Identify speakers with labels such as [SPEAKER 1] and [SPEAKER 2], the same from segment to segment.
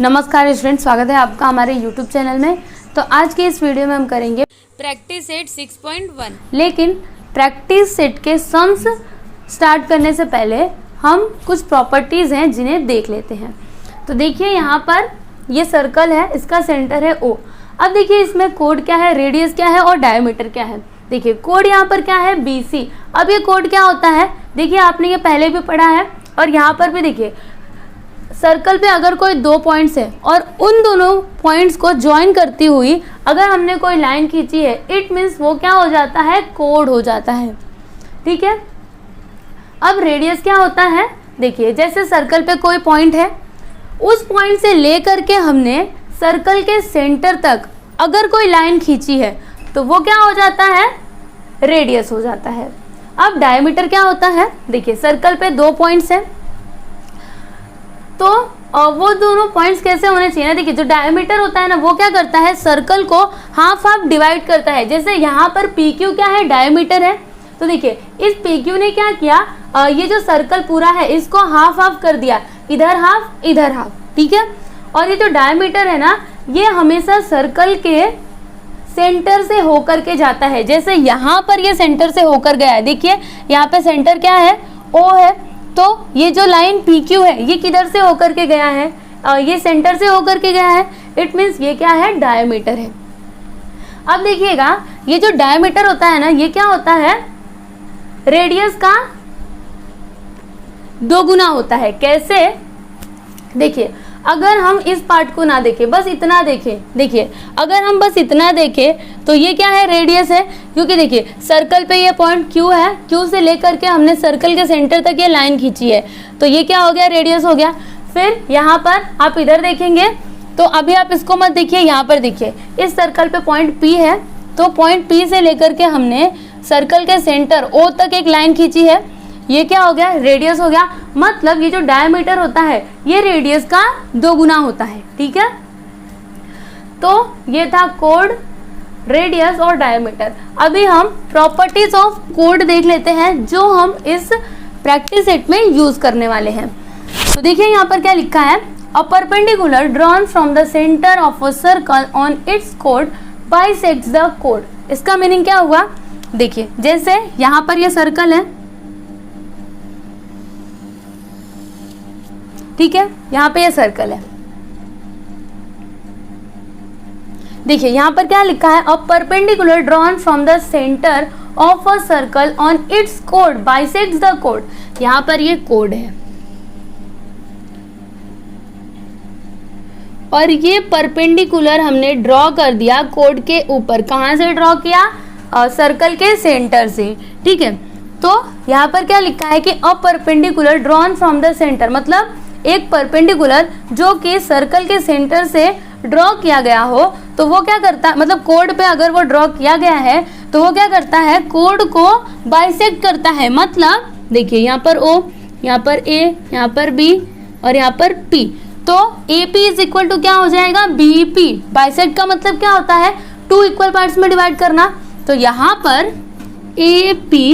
[SPEAKER 1] नमस्कार स्टूडेंट, स्वागत है आपका हमारे YouTube चैनल में। तो आज के इस वीडियो में हम करेंगे
[SPEAKER 2] प्रैक्टिस सेट 6.1।
[SPEAKER 1] लेकिन प्रैक्टिस सेट के सम्स स्टार्ट करने से पहले हम कुछ प्रॉपर्टीज़ हैं जिन्हें देख लेते हैं। तो देखिए यहाँ पर ये सर्कल है, इसका सेंटर है O। अब देखिए इसमें कोड क्या है, रेडियस क्या है और डायमीटर क्या है। देखिए कोड यहाँ पर क्या है, BC। अब ये कोड क्या होता है, देखिए आपने ये पहले भी पढ़ा है और यहाँ पर भी देखिए सर्कल पे अगर कोई दो पॉइंट्स है और उन दोनों पॉइंट्स को ज्वाइन करती हुई अगर हमने कोई लाइन खींची है, इट मीन्स वो क्या हो जाता है, कोड हो जाता है। ठीक है। अब रेडियस क्या होता है, देखिए जैसे सर्कल पे कोई पॉइंट है, उस पॉइंट से ले करके हमने सर्कल के सेंटर तक अगर कोई लाइन खींची है तो वो क्या हो जाता है, रेडियस हो जाता है। अब डायमीटर क्या होता है, देखिए सर्कल पे दो पॉइंट्स हैं तो वो दोनों पॉइंट्स कैसे होने चाहिए ना, देखिए जो डायमीटर होता है ना वो क्या करता है, सर्कल को हाफ हाफ डिवाइड करता है। जैसे यहाँ पर PQ क्या है, डायमीटर है। तो देखिए इस PQ ने क्या किया, ये जो सर्कल पूरा है इसको हाफ हाफ कर दिया, इधर हाफ इधर हाफ। ठीक है। और ये जो डायमीटर है ना, ये हमेशा सर्कल के सेंटर से होकर के जाता है। जैसे यहाँ पर ये सेंटर से होकर गया है, देखिए यहाँ पे सेंटर क्या है, O है। तो ये जो लाइन PQ है ये किधर से होकर के गया है, ये सेंटर से होकर के गया है। इट मीन्स ये क्या है, डायमीटर है। अब देखिएगा ये जो डायमीटर होता है ना, ये क्या होता है, रेडियस का दोगुना होता है। कैसे, देखिए अगर हम इस पार्ट को ना देखें, बस इतना देखें, देखिए अगर हम बस इतना देखें तो ये क्या है, रेडियस है। क्योंकि देखिए सर्कल पे ये पॉइंट Q है, Q से लेकर के हमने सर्कल के सेंटर तक ये लाइन खींची है, तो ये क्या हो गया, रेडियस हो गया। फिर यहाँ पर आप इधर देखेंगे तो अभी आप इसको मत देखिए, यहाँ पर देखिए इस सर्कल पे पॉइंट P है, तो पॉइंट P से लेकर के हमने सर्कल के सेंटर O तक एक लाइन खींची है, ये क्या हो गया, रेडियस हो गया। मतलब ये जो डायमीटर होता है ये रेडियस का दोगुना होता है। ठीक है। तो ये था कोड, रेडियस और डायमीटर। अभी हम प्रॉपर्टीज ऑफ कोड देख लेते हैं जो हम इस प्रैक्टिस सेट में यूज करने वाले हैं। तो देखिए यहाँ पर क्या लिखा है, a perpendicular drawn from the centre of a circle on it's code bisects the code. इसका मीनिंग क्या हुआ, देखिए जैसे यहाँ पर ये सर्कल है, ठीक है, यहाँ पे ये सर्कल है। देखिए यहाँ पर क्या लिखा है, a perpendicular drawn from the centre of a circle on it's code bisects the code. यहाँ पर ये कोड है और ये परपेंडिकुलर हमने ड्रॉ कर दिया कोड के ऊपर। कहाँ से ड्रॉ किया, सर्कल के सेंटर से। ठीक है। तो यहाँ पर क्या लिखा है कि a perpendicular drawn from the centre, मतलब एक परपेंडिकुलर जो कि सर्कल के सेंटर से ड्रॉ किया गया हो, तो वो क्या करता है, मतलब कोड पे अगर वो ड्रॉ किया गया है तो वो क्या करता है, कोड को बाइसेक्ट करता है। मतलब देखिए यहाँ पर O, यहाँ पर A, यहाँ पर B और यहाँ पर P। तो AP इज इक्वल टू क्या हो जाएगा, BP। बाइसेक्ट का मतलब क्या होता है, टू इक्वल पार्ट्स में डिवाइड करना। तो यहाँ पर AP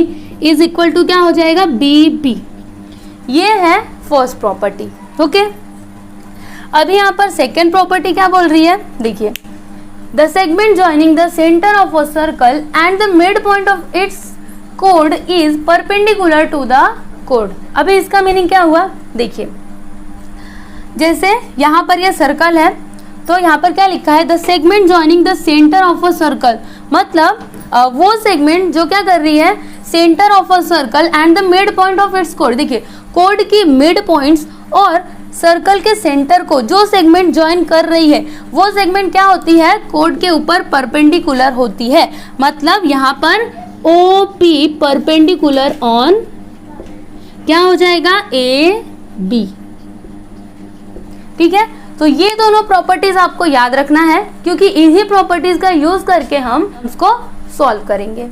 [SPEAKER 1] इज इक्वल टू क्या हो जाएगा, BP। ये है फर्स्ट प्रॉपर्टी। ओके। अभी यहाँ पर सेकेंड प्रॉपर्टी क्या बोल रही है, देखिए the segment joining the centre of a circle and the mid point of its code is perpendicular to the code. अभी इसका मीनिंग क्या हुआ, देखिए जैसे यहाँ पर ये सर्कल है तो यहाँ पर क्या लिखा है, the segment joining the centre of a circle, मतलब वो सेगमेंट जो क्या कर रही है, centre of a circle and the mid point of its code. देखिए कोड की मिड पॉइंट्स और सर्कल के सेंटर को जो सेगमेंट ज्वाइन कर रही है वो सेगमेंट क्या होती है, कोड के ऊपर परपेंडिकुलर होती है। मतलब यहाँ पर OP परपेंडिकुलर ऑन क्या हो जाएगा, AB। ठीक है। तो ये दोनों प्रॉपर्टीज आपको याद रखना है क्योंकि इन्हीं प्रॉपर्टीज का यूज करके हम उसको सॉल्व करेंगे।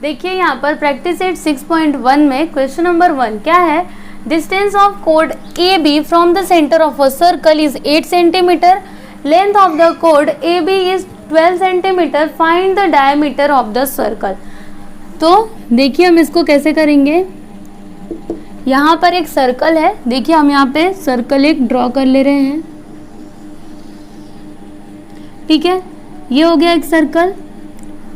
[SPEAKER 1] देखिए यहाँ पर प्रैक्टिस सेट 6.1 में क्वेश्चन नंबर 1 क्या है, distance of code AB from the centre of a circle is 8 centimetre, length of the code AB is 12 centimetre, find the diameter of the circle. तो देखिए हम इसको कैसे करेंगे, यहाँ पर एक सर्कल है, देखिए हम यहाँ पे सर्कल एक ड्रॉ कर ले रहे हैं। ठीक है, ये हो गया एक सर्कल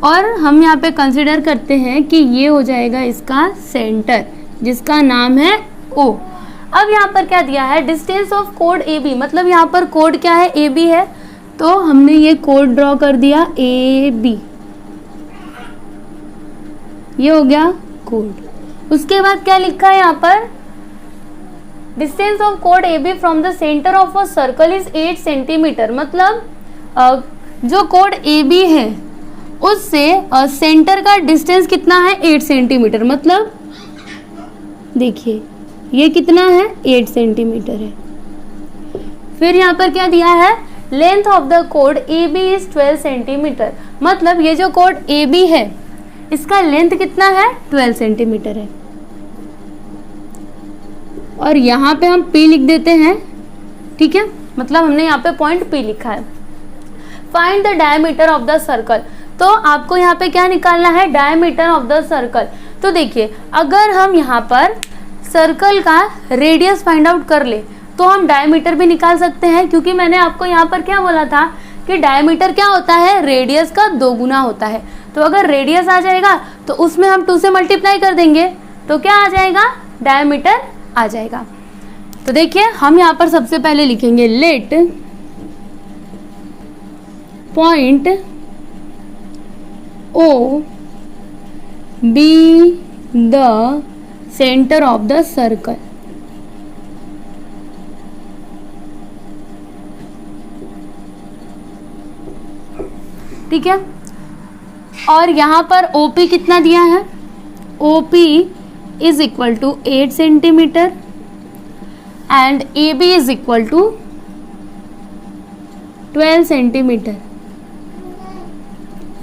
[SPEAKER 1] और हम यहाँ पे कंसिडर करते हैं कि ये हो जाएगा इसका सेंटर जिसका नाम है O। अब यहाँ पर क्या दिया है, डिस्टेंस ऑफ कोड AB, मतलब यहाँ पर कोड क्या है, AB है, तो हमने ये कोड ड्रॉ कर दिया AB, ये हो गया कोड। उसके बाद क्या लिखा है यहाँ पर, distance of code AB from the centre of a circle is 8 centimetre, मतलब जो कोड AB है उससे सेंटर का डिस्टेंस कितना है, 8 सेंटीमीटर, मतलब देखिए ये कितना है, 8 सेंटीमीटर है। फिर यहाँ पर क्या दिया है, length of the code AB is 12 centimetre, मतलब ये जो कोड AB है इसका लेंथ कितना है, 12 सेंटीमीटर है। और यहाँ पे हम P लिख देते हैं, ठीक है, मतलब हमने यहाँ पे पॉइंट P लिखा है। Find the diameter of the circle, तो आपको यहाँ पे क्या निकालना है, डायमीटर ऑफ द सर्कल। तो देखिए अगर हम यहाँ पर सर्कल का रेडियस फाइंड आउट कर ले तो हम डायमीटर भी निकाल सकते हैं, क्योंकि मैंने आपको यहाँ पर क्या बोला था कि डायमीटर क्या होता है, रेडियस का 2 गुना होता है। तो अगर रेडियस आ जाएगा तो उसमें हम 2 से मल्टीप्लाई कर देंगे तो क्या आ जाएगा, डायमीटर आ जाएगा। तो देखिए हम यहाँ पर सबसे पहले लिखेंगे let point O be the center of the circle। ठीक है, और यहाँ पर OP कितना दिया है, OP is equal to 8 centimetre and AB is equal to 12 centimetre.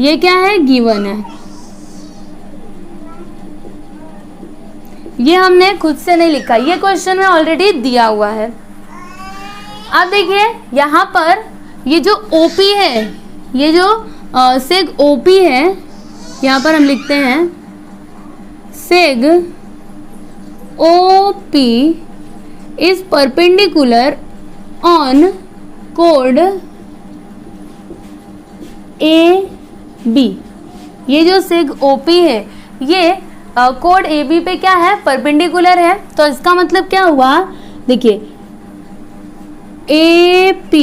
[SPEAKER 1] ये क्या है, गिवन है, ये हमने खुद से नहीं लिखा, ये क्वेश्चन में ऑलरेडी दिया हुआ है। अब देखिए यहाँ पर ये जो OP है, ये जो सेग OP है, यहाँ पर हम लिखते हैं सेग OP is perpendicular on code AB। ये जो सेग OP है ये कोड AB पे क्या है, परपेंडिकुलर है। तो इसका मतलब क्या हुआ, देखिए AP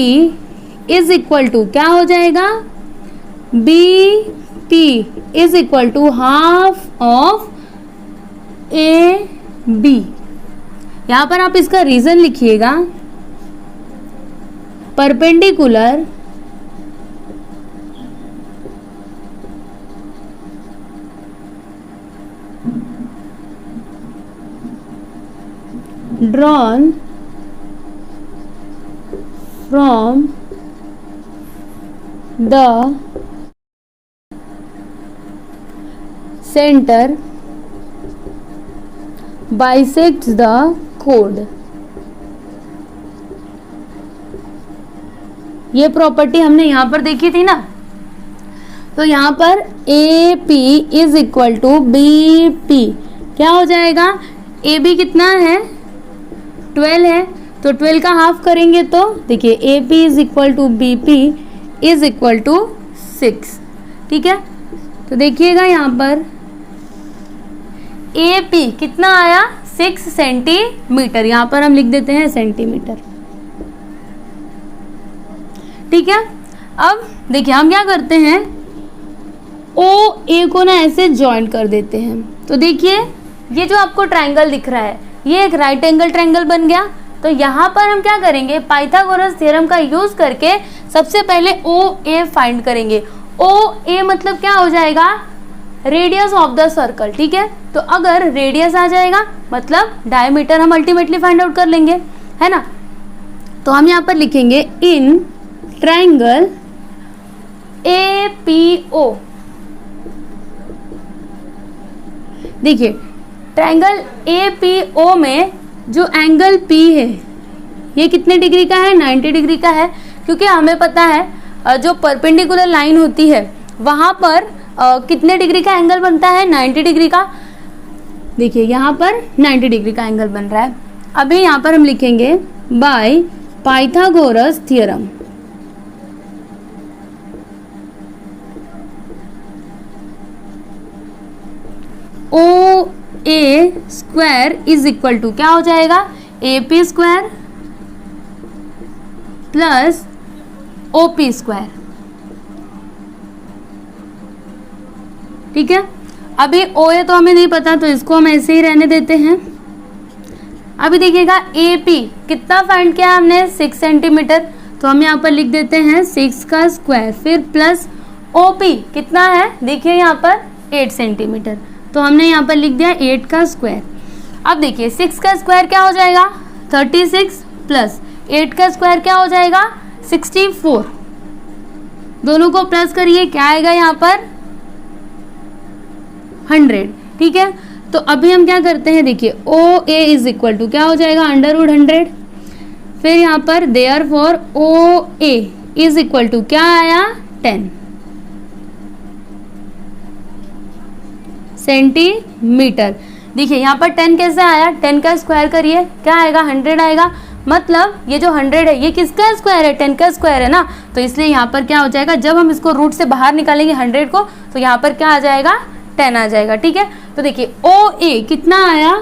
[SPEAKER 1] इज इक्वल टू क्या हो जाएगा, BP is equal to half of AB। यहाँ पर आप इसका रीजन लिखिएगा, perpendicular drawn from the center bisects the chord। ये प्रॉपर्टी हमने यहाँ पर देखी थी ना, तो यहाँ पर AP is equal to BP क्या हो जाएगा, AB कितना है, 12 है, तो 12 का हाफ करेंगे तो देखिए AP is equal to BP is equal to 6। ठीक है, तो देखिएगा यहाँ पर AP कितना आया, 6 सेंटीमीटर, यहाँ पर हम लिख देते हैं सेंटीमीटर। ठीक है, अब देखिए हम क्या करते हैं, OA को ना ऐसे ज्वाइन कर देते हैं। तो देखिए ये जो आपको ट्रायंगल दिख रहा है ये एक राइट एंगल ट्रायंगल बन गया। तो यहाँ पर हम क्या करेंगे, पाइथागोरस थ्योरम का यूज करके सबसे पहले OA फाइंड करेंगे। OA मतलब क्या हो जाएगा, रेडियस ऑफ द सर्कल। ठीक है, तो अगर रेडियस आ जाएगा मतलब डायमीटर हम अल्टीमेटली फाइंड आउट कर लेंगे, है ना। तो हम यहाँ पर लिखेंगे इन ट्रायंगल APO। देखिए ट्रायंगल APO में जो एंगल P है ये कितने डिग्री का है, 90 डिग्री का है, क्योंकि हमें पता है जो परपेंडिकुलर लाइन होती है वहाँ पर कितने डिग्री का एंगल बनता है, 90 डिग्री का। देखिए यहाँ पर 90 डिग्री का एंगल बन रहा है। अभी यहाँ पर हम लिखेंगे by Pythagoras theorem. O A square is equal to क्या हो जाएगा, A P square plus O P square. ठीक है, अभी ओ ए तो हमें नहीं पता तो इसको हम ऐसे ही रहने देते हैं। अभी देखिएगा ए पी कितना फाइंड किया हमने 6 सेंटीमीटर, तो हम यहाँ पर लिख देते हैं 6 का स्क्वायर, फिर प्लस ओ पी कितना है देखिए यहाँ पर 8 सेंटीमीटर, तो हमने यहाँ पर लिख दिया 8 का स्क्वायर। अब देखिए 6 का स्क्वायर क्या हो जाएगा 36 प्लस 8 का स्क्वायर क्या हो जाएगा 64, दोनों को प्लस करिए क्या आएगा यहाँ पर 100। ठीक है, तो अभी हम क्या करते हैं देखिए O A is equal to क्या हो जाएगा √100, फिर यहाँ पर therefore O A is equal to क्या आया 10 सेंटीमीटर। देखिए यहाँ पर 10 कैसे आया, 10 का स्क्वायर करिए क्या आएगा 100 आएगा, मतलब ये जो 100 है ये किसका स्क्वायर है 10 का स्क्वायर है ना, तो इसलिए यहाँ पर क्या हो जाएगा जब हम इसको रूट से बाहर निकालेंगे 100 को तो यहाँ पर क्या आ जाएगा 10 आ जाएगा। ठीक है, तो देखिए ओ ए कितना आया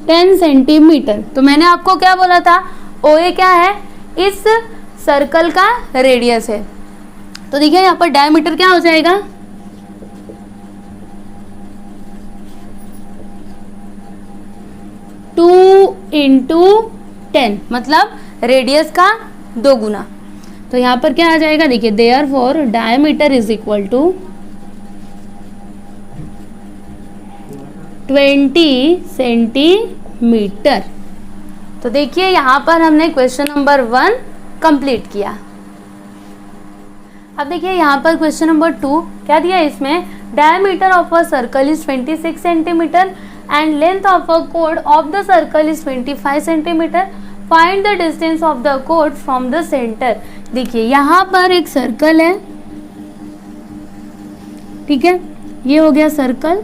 [SPEAKER 1] 10 सेंटीमीटर, तो मैंने आपको क्या बोला था ओ ए क्या है इस सर्कल का रेडियस है, तो देखिए यहाँ पर डायमीटर क्या हो जाएगा 2 × 10 मतलब रेडियस का 2 गुना, तो यहाँ पर क्या आ जाएगा देखिए therefore diameter is equal to 20 centimetre. तो देखिए यहाँ पर हमने क्वेश्चन नंबर 1 कंप्लीट किया। अब देखिए यहाँ पर क्वेश्चन नंबर 2 क्या दिया है इसमें, diameter of a circle is 26 centimetre and length of a chord of the circle is 25 centimeter. Find the distance of the chord from the center. देखिए यहाँ पर एक सर्कल है, ठीक है, ये हो गया सर्कल।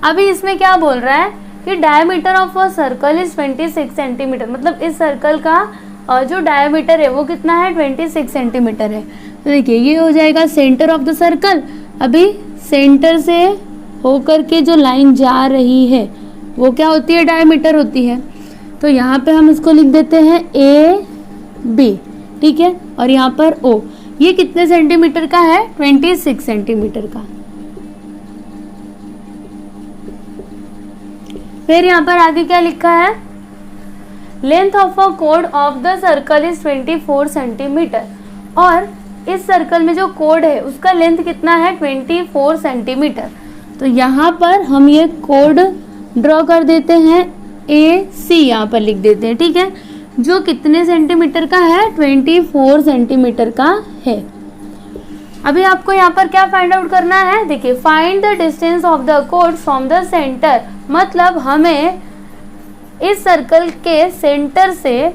[SPEAKER 1] अभी इसमें क्या बोल रहा है कि diameter of a circle is 26 centimetre, मतलब इस सर्कल का जो डायमीटर है वो कितना है 26 सेंटीमीटर है। तो देखिए ये हो जाएगा सेंटर ऑफ द सर्कल, अभी सेंटर से होकर के जो लाइन जा रही है वो क्या होती है डायमीटर होती है, तो यहाँ पे हम इसको लिख देते हैं ए बी। ठीक है, और यहाँ पर ओ ये कितने सेंटीमीटर का है 26 सेंटीमीटर का। फिर यहाँ पर आगे क्या लिखा है, length of a code of the circle is 24 centimetre, और इस सर्कल में जो कोड है उसका लेंथ कितना है 24 सेंटीमीटर। तो यहाँ पर हम ये कोड ड्रॉ कर देते हैं ए सी, यहाँ पर लिख देते हैं। ठीक है, जो कितने सेंटीमीटर का है 24 सेंटीमीटर का है। अभी आपको यहाँ पर क्या फाइंड आउट करना है, देखिए find the distance of the code from the centre, मतलब हमें इस सर्कल के सेंटर से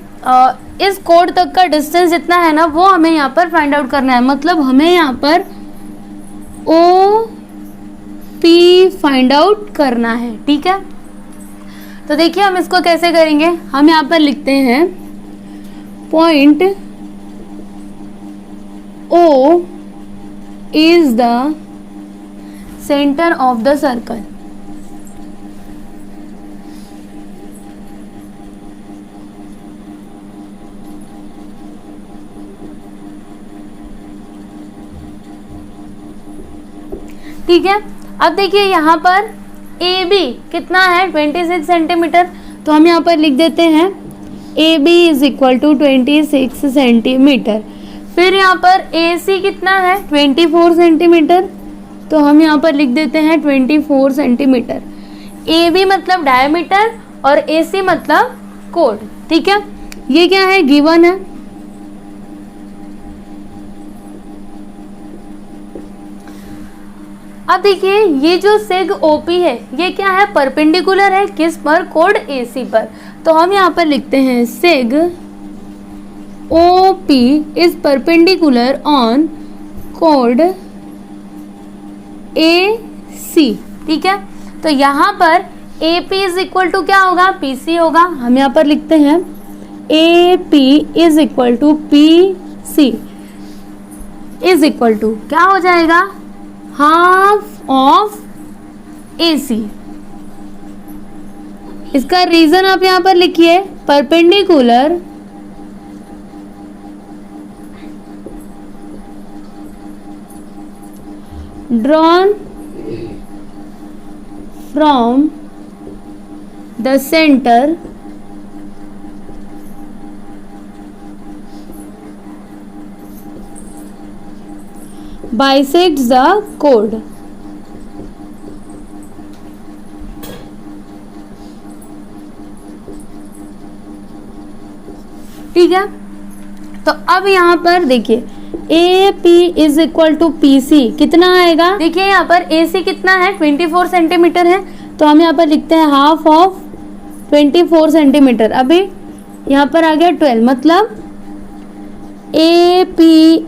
[SPEAKER 1] इस कोड तक का डिस्टेंस जितना है ना वो हमें यहाँ पर फाइंड आउट करना है, मतलब हमें यहाँ पर ओ पी फाइंड आउट करना है। ठीक है, तो देखिए हम इसको कैसे करेंगे, हम यहाँ पर लिखते हैं point O is the centre of the circle. ठीक है, अब देखिए यहाँ पर ए बी कितना है 26 सेंटीमीटर, तो हम यहाँ पर लिख देते हैं A B is equal to 26 centimetre. फिर यहाँ पर ए सी कितना है 24 सेंटीमीटर, तो हम यहाँ पर लिख देते हैं 24 सेंटीमीटर। ए बी मतलब डायमीटर और ए सी मतलब कोड। ठीक है, ये क्या है गिवन है। अब देखिए ये जो सेग ओपी है ये क्या है परपेंडिकुलर है किस पर कोड एसी पर, तो हम यहाँ पर लिखते हैं सेग OP is perpendicular on code AC. ठीक है, तो यहाँ पर AP इज इक्वल टू क्या होगा PC होगा, हम यहाँ पर लिखते हैं AP is equal to PC। Is equal to क्या हो जाएगा, हाफ ऑफ AC। इसका रीजन आप यहां पर लिखिए, perpendicular drawn from the centre bisects the chord। ठीक है, तो अब यहाँ पर देखिए AP is equal to PC कितना आएगा, देखिए यहाँ पर AC कितना है 24 सेंटीमीटर है, तो हम यहाँ पर लिखते हैं हाफ ऑफ 24 सेंटीमीटर। अभी यहाँ पर आ गया 12, मतलब AP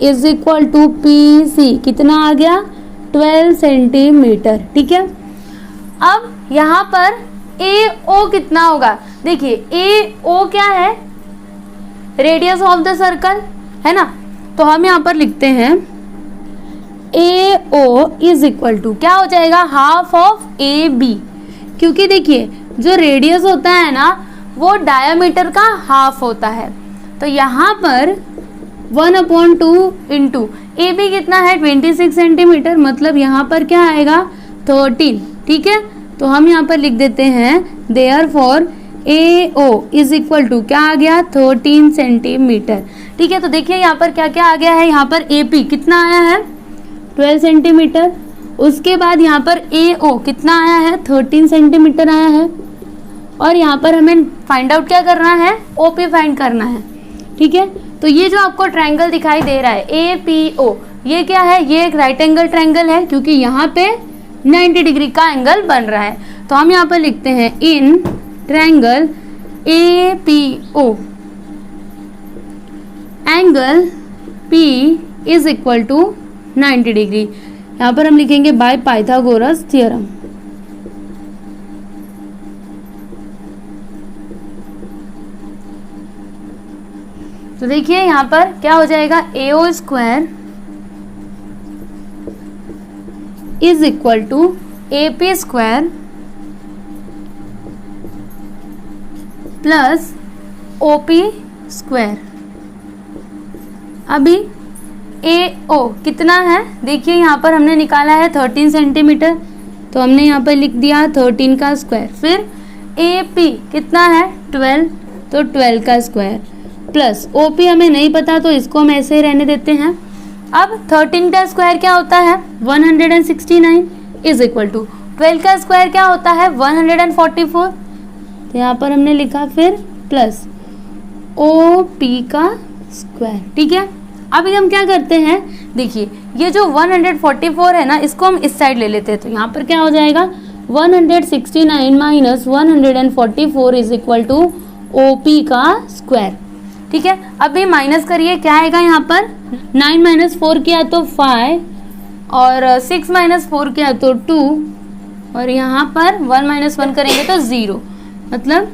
[SPEAKER 1] is equal to PC कितना आ गया 12 सेंटीमीटर। ठीक है, अब यहाँ पर AO कितना होगा, देखिए AO क्या है, रेडियस ऑफ द सर्कल है ना, तो हम यहाँ पर लिखते हैं AO इज इक्वल टू क्या हो जाएगा, हाफ ऑफ AB, क्योंकि देखिए जो रेडियस होता है ना वो डायमीटर का हाफ होता है, तो यहाँ पर 1/2 इंटू AB कितना है 26 सेंटीमीटर, मतलब यहाँ पर क्या आएगा 13। ठीक है, तो हम यहाँ पर लिख देते हैं therefore AO is equal to क्या आ गया 13 सेंटीमीटर। ठीक है, तो देखिए यहाँ पर क्या क्या आ गया है, यहाँ पर AP कितना आया है 12 सेंटीमीटर, उसके बाद यहाँ पर AO कितना आया है 13 सेंटीमीटर आया है, और यहाँ पर हमें फाइंड आउट क्या करना है, OP फाइंड करना है। ठीक है, तो ये जो आपको ट्रायंगल दिखाई दे रहा है APO, ये क्या है, ये एक राइट एंगल ट्रायंगल है, क्योंकि यहाँ पे 90 डिग्री का एंगल बन रहा है, तो हम यहाँ पर लिखते हैं in triangle APO angle P is equal to 90 degree. यहाँ पर हम लिखेंगे बाय पाइथागोरस थ्योरम। तो देखिए यहाँ पर क्या हो जाएगा, AO square is equal to AP square plus OP square. अभी AO कितना है, देखिए यहाँ पर हमने निकाला है 13 सेंटीमीटर, तो हमने यहाँ पर लिख दिया 13 का स्क्वायर, फिर AP कितना है 12, तो 12 का स्क्वायर प्लस OP हमें नहीं पता, तो इसको हम ऐसे ही रहने देते हैं। अब 13 का स्क्वायर क्या होता है 169 इज इक्वल टू 12 का स्क्वायर क्या होता है 144, तो यहाँ पर हमने लिखा फिर प्लस OP का स्क्वायर। ठीक है, अभी हम क्या करते हैं, देखिए ये जो 144 है ना, इसको हम इस साइड ले लेते हैं, तो यहाँ पर क्या हो जाएगा 169 minus 144 is equal to OP का स्क्वायर। ठीक है, अभी माइनस करिए, क्या आएगा यहाँ पर 9 माइनस 4 किया तो 5, और 6 माइनस 4 किया तो 2, और यहाँ पर 1 माइनस 1 करेंगे तो 0, मतलब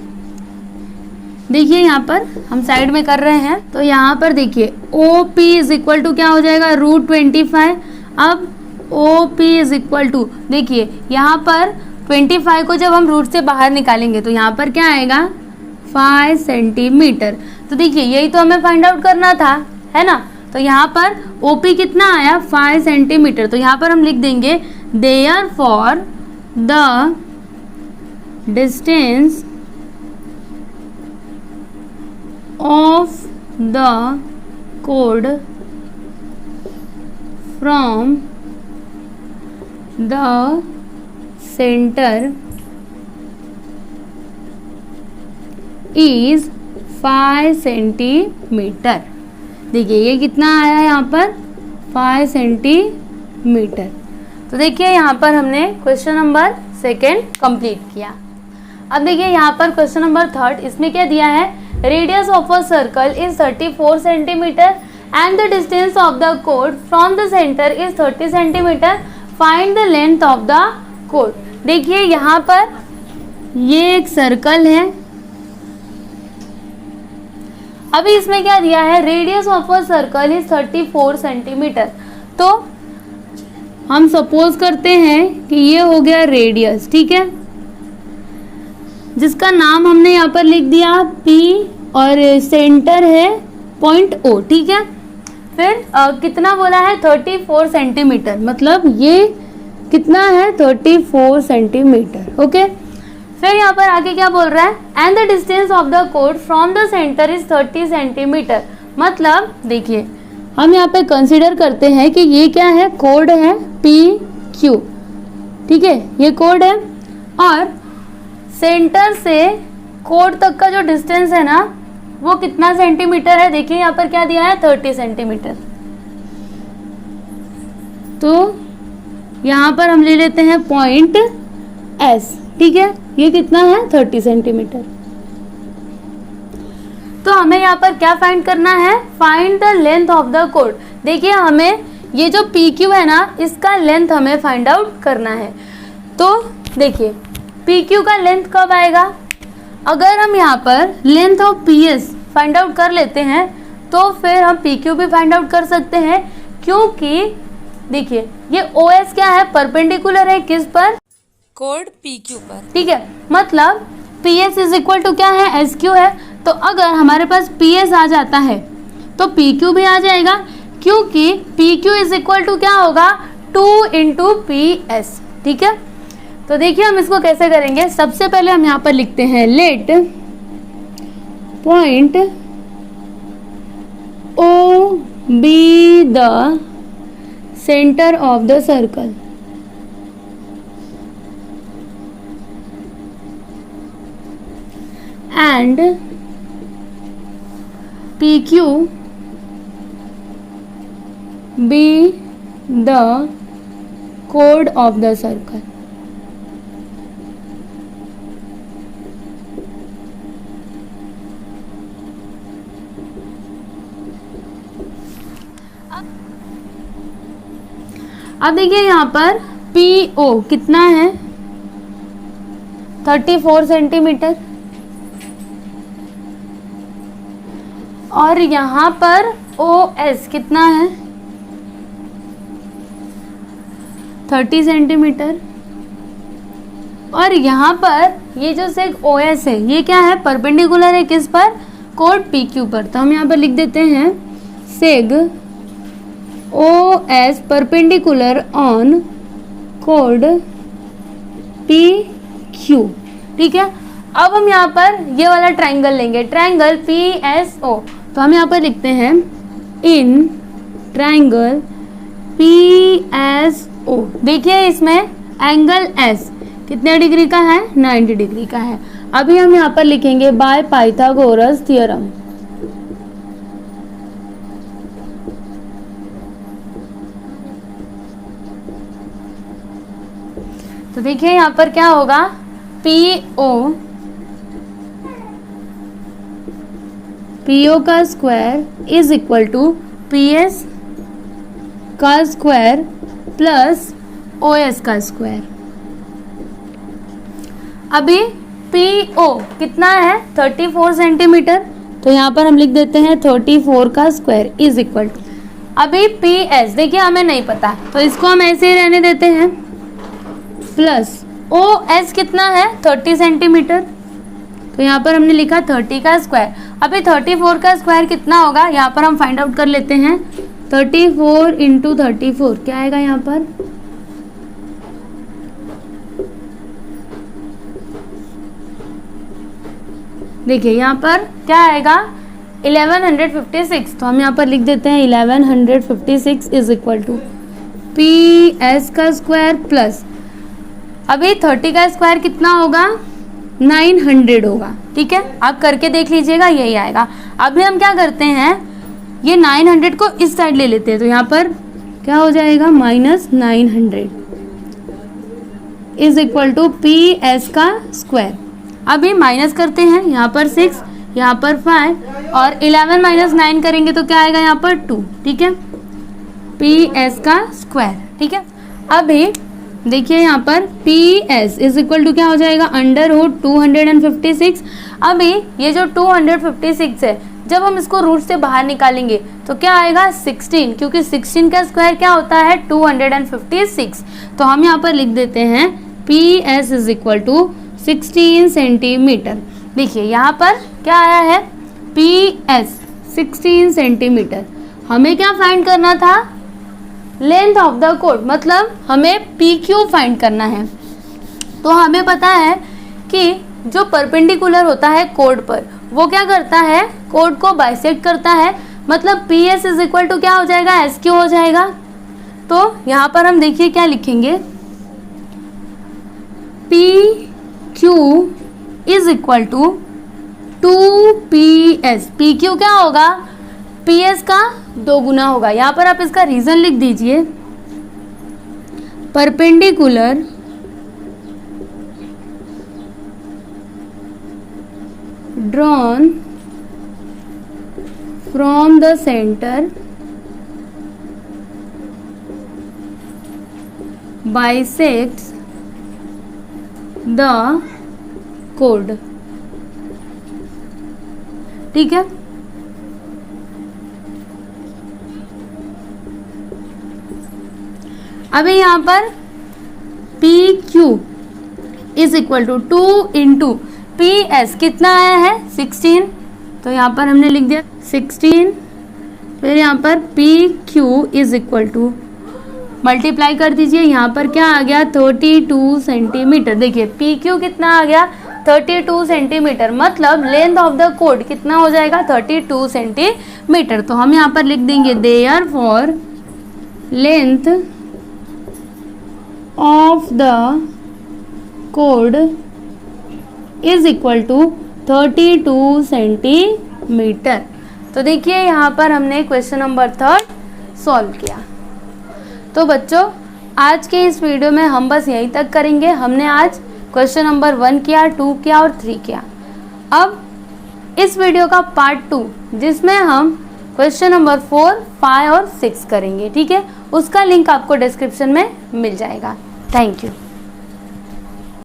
[SPEAKER 1] देखिए यहाँ पर हम साइड में कर रहे हैं, तो यहाँ पर देखिए OP इज इक्वल टू क्या हो जाएगा √25। अब OP इज इक्वल टू, देखिए यहाँ पर 25 को जब हम रूट से बाहर निकालेंगे तो यहाँ पर क्या आएगा 5 सेंटीमीटर। तो देखिए यही तो हमें फाइंड आउट करना था, है ना, तो यहाँ पर OP कितना आया 5 सेंटीमीटर, तो यहाँ पर हम लिख देंगे therefore the distance of the chord from the center is 5 centimetre. देखिए ये कितना आया यहाँ पर 5 सेंटीमीटर। तो देखिए यहाँ पर हमने क्वेश्चन नंबर 2 कंप्लीट किया। अब देखिए यहाँ पर क्वेश्चन नंबर 3, इसमें क्या दिया है, radius of a circle is 34 centimetre and the distance of the chord from the centre is 30 centimetre, find the length of the chord। देखिए यहाँ पर ये एक सर्कल है, अभी इसमें क्या दिया है, radius of a circle is 34 centimetre. तो हम सपोज करते हैं कि ये हो गया रेडियस, ठीक है, जिसका नाम हमने यहाँ पर लिख दिया P और सेंटर है पॉइंट O, ठीक है। फिर कितना बोला है 34 सेंटीमीटर, मतलब ये कितना है 34 सेंटीमीटर, ओके। फिर यहाँ पर आगे क्या बोल रहा है, and the distance of the code from the centre is 30 centimetre. मतलब देखिए हम यहाँ पे कंसीडर करते हैं कि ये क्या है, कोड है PQ, ठीक है, ये कोड है और सेंटर से कोड तक का जो डिस्टेंस है ना वो कितना सेंटीमीटर है, देखिए यहाँ पर क्या दिया है 30 सेंटीमीटर। तो यहाँ पर हम ले लेते हैं पॉइंट S, ठीक है, ये कितना है 30 सेंटीमीटर। तो हमें यहाँ पर क्या फाइंड करना है, find the length of the code. देखिए हमें ये जो PQ है ना इसका लेंथ हमें फाइंड आउट करना है। तो देखिए PQ का लेंथ कब आएगा, अगर हम यहाँ पर length of PS find out कर लेते हैं तो फिर हम PQ भी फाइंड आउट कर सकते हैं, क्योंकि देखिए ये OS क्या है, परपेंडिकुलर है किस पर,
[SPEAKER 2] कोड PQ पर,
[SPEAKER 1] ठीक है। मतलब PS इज इक्वल टू क्या है, SQ है। तो अगर हमारे पास PS आ जाता है तो PQ भी आ जाएगा, क्योंकि PQ इज इक्वल टू क्या होगा 2 इंटू PS, ठीक है। तो देखिए हम इसको कैसे करेंगे, सबसे पहले हम यहाँ पर लिखते हैं let point O be the centre of the circle. And PQ be the chord of the circle। अब देखिए यहाँ पर PO कितना है 34 सेंटीमीटर और यहाँ पर OS कितना है 30 सेंटीमीटर और यहाँ पर ये जो सेग OS है ये क्या है, परपेंडिकुलर है किस पर, कोड PQ पर। तो हम यहाँ पर लिख देते हैं सेग OS perpendicular on code PQ, ठीक है। अब हम यहाँ पर ये वाला ट्राइंगल लेंगे, ट्राइंगल PSO। तो हम यहाँ पर लिखते हैं इन ट्राइंगल PSO। देखिए इसमें एंगल S कितने डिग्री का है, 90 डिग्री का है। अभी हम यहाँ पर लिखेंगे बाय पाइथागोरस थ्योरम। तो देखिए यहाँ पर क्या होगा, PO का square is equal to PS का स्क्वायर प्लस OS का स्क्वायर। अभी PO कितना है 34 सेंटीमीटर, तो यहाँ पर हम लिख देते हैं 34 का स्क्वायर इज इक्वल टू, अभी PS देखिए हमें नहीं पता तो इसको हम ऐसे ही रहने देते हैं, प्लस OS कितना है 30 सेंटीमीटर, तो यहाँ पर हमने लिखा 30 का स्क्वायर। अभी 34 का स्क्वायर कितना होगा, यहाँ पर हम फाइंड आउट कर लेते हैं 34 इंटू 34 क्या आएगा यहाँ पर, देखिए यहाँ पर क्या आएगा 1156। तो हम यहाँ पर लिख देते हैं 1156 इज इक्वल टू PS का स्क्वायर प्लस अभी 30 का स्क्वायर कितना होगा 900 होगा, ठीक है। आप करके देख लीजिएगा यही आएगा। अभी हम क्या करते हैं, ये 900 को इस साइड ले लेते हैं, तो यहाँ पर क्या हो जाएगा -900 इज इक्वल टू PS का स्क्वायर। अभी माइनस करते हैं, यहाँ पर 6 यहाँ पर 5 और 11 माइनस 9 करेंगे तो क्या आएगा यहाँ पर 2, ठीक है, PS का स्क्वायर, ठीक है। अभी देखिए यहाँ पर PS इज इक्वल टू क्या हो जाएगा √256। अभी ये जो 256 है जब हम इसको रूट से बाहर निकालेंगे तो क्या आएगा 16, क्योंकि 16 का स्क्वायर क्या होता है 256। तो हम यहाँ पर लिख देते हैं PS is equal to 16 centimetre. देखिए यहाँ पर क्या आया है PS 16 सेंटीमीटर। हमें क्या फाइंड करना था, लेंथ ऑफ द कोड, मतलब हमें PQ फाइंड करना है। तो हमें पता है कि जो परपेंडिकुलर होता है कोड पर वो क्या करता है, कोड को बाइसेक्ट करता है, मतलब PS इज इक्वल टू क्या हो जाएगा SQ हो जाएगा। तो यहाँ पर हम देखिए क्या लिखेंगे, PQ is equal to 2PS। PQ क्या होगा, PS का 2 गुना होगा। यहाँ पर आप इसका रीजन लिख दीजिए, perpendicular drawn from the center bisects the chord। ठीक है, अभी यहाँ पर PQ is equal to 2 into PS कितना आया है 16, तो यहाँ पर हमने लिख दिया 16। फिर यहाँ पर PQ is equal to multiply कर दीजिए, यहाँ पर क्या आ गया 32 सेंटीमीटर। देखिए PQ कितना आ गया 32 सेंटीमीटर, मतलब लेंथ ऑफ द कोड कितना हो जाएगा 32 सेंटीमीटर। तो हम यहाँ पर लिख देंगे देयरफॉर लेंथ ऑफ द कोड इज इक्वल टू 32 सेंटीमीटर। तो देखिए यहाँ पर हमने क्वेश्चन नंबर 3 सॉल्व किया। तो बच्चों आज के इस वीडियो में हम बस यहीं तक करेंगे। हमने आज क्वेश्चन नंबर 1 किया, 2 किया और 3 किया। अब इस वीडियो का पार्ट 2 जिसमें हम क्वेश्चन नंबर 4, 5 और 6 करेंगे, ठीक है, उसका लिंक आपको डिस्क्रिप्शन में मिल जाएगा। Thank you.